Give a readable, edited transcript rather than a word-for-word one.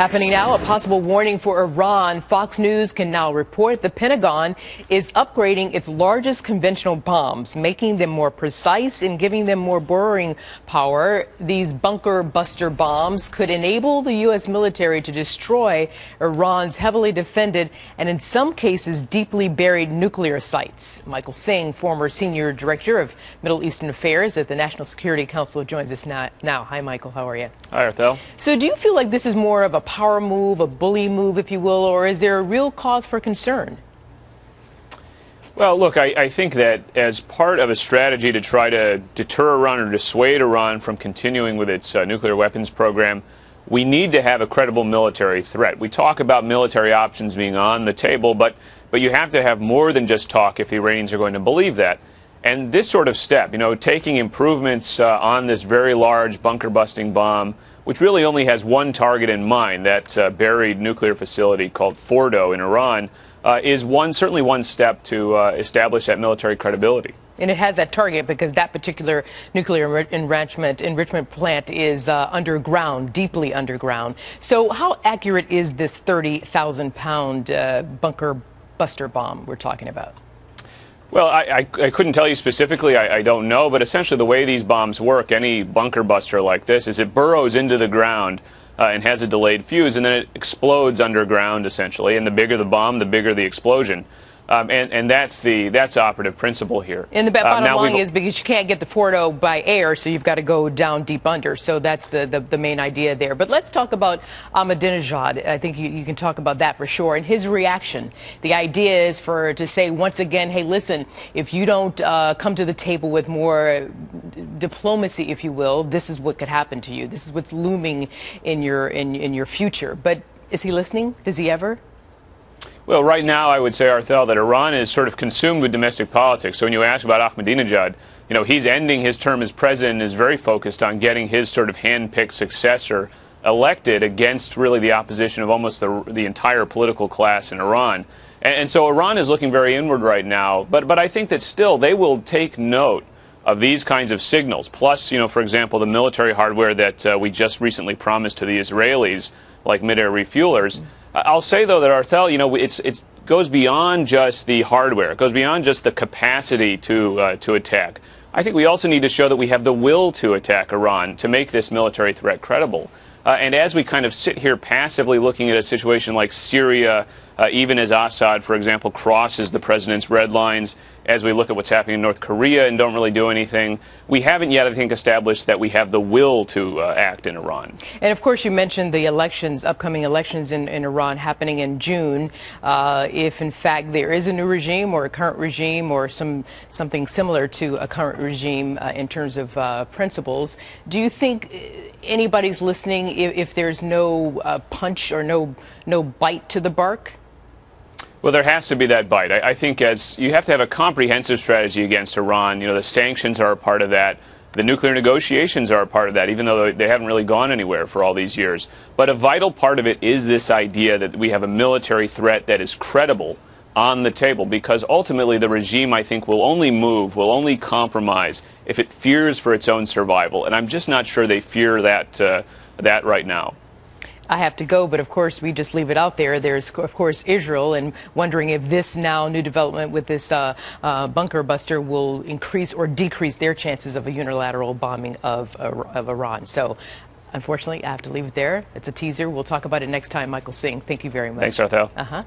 Happening now, a possible warning for Iran. Fox News can now report the Pentagon is upgrading its largest conventional bombs, making them more precise and giving them more burrowing power. These bunker buster bombs could enable the U.S. military to destroy Iran's heavily defended and in some cases deeply buried nuclear sites. Michael Singh, former senior director of Middle Eastern Affairs at the National Security Council, joins us now. Hi, Michael. How are you? Hi, Arthel. So do you feel like this is more of a power move, a bully move, if you will, or is there a real cause for concern? Well, look, I think that as part of a strategy to try to deter Iran or dissuade Iran from continuing with its nuclear weapons program, we need to have a credible military threat. We talk about military options being on the table, but you have to have more than just talk if the Iranians are going to believe that. And this sort of step, taking improvements on this very large bunker-busting bomb, which really only has one target in mind, that buried nuclear facility called Fordo in Iran, is certainly one step to establish that military credibility. And it has that target because that particular nuclear enrichment plant is underground, deeply underground. So how accurate is this 30,000-pound bunker buster bomb we're talking about? Well, I couldn't tell you specifically. I don't know. But essentially the way these bombs work, any bunker buster like this, is it burrows into the ground and has a delayed fuse, and then it explodes underground, essentially. And the bigger the bomb, the bigger the explosion. And that's operative principle here. And the bottom line is because you can't get the Fordo by air, so you've got to go down deep under. So that's the main idea there. But let's talk about Ahmadinejad. I think you can talk about that for sure. And his reaction. The idea is to say once again, hey, listen, if you don't come to the table with more diplomacy, if you will, this is what could happen to you. This is what's looming in your future. But is he listening? Does he ever? Well, right now, I would say, Arthel, that Iran is sort of consumed with domestic politics. So when you ask about Ahmadinejad, he's ending his term as president and is very focused on getting his sort of hand-picked successor elected against really the opposition of almost the entire political class in Iran. And so Iran is looking very inward right now. But I think that still they will take note of these kinds of signals. Plus, for example, the military hardware that we just recently promised to the Israelis, like mid-air refuelers. I'll say, though, that Arthel, it goes beyond just the hardware. It goes beyond just the capacity to attack. I think we also need to show that we have the will to attack Iran to make this military threat credible. And as we kind of sit here passively looking at a situation like Syria, even as Assad, for example, crosses the president's red lines, as we look at what's happening in North Korea and don't really do anything, we haven't yet, I think, established that we have the will to act in Iran. And, of course, you mentioned the upcoming elections in Iran happening in June. If, in fact, there is a new regime or a current regime or something similar to a current regime in terms of principles, do you think anybody's listening if there's no punch or no bite to the bark? Well, there has to be that bite. I think you have to have a comprehensive strategy against Iran. The sanctions are a part of that. The nuclear negotiations are a part of that, even though they haven't really gone anywhere for all these years. But a vital part of it is this idea that we have a military threat that is credible on the table, because ultimately the regime, I think, will only compromise if it fears for its own survival. And I'm just not sure they fear that right now. I have to go, but of course we just leave it out there. There's, of course, Israel, and wondering if this new development with this bunker buster will increase or decrease their chances of a unilateral bombing of Iran. So, unfortunately, I have to leave it there. It's a teaser. We'll talk about it next time. Michael Singh, thank you very much. Thanks, Arthel.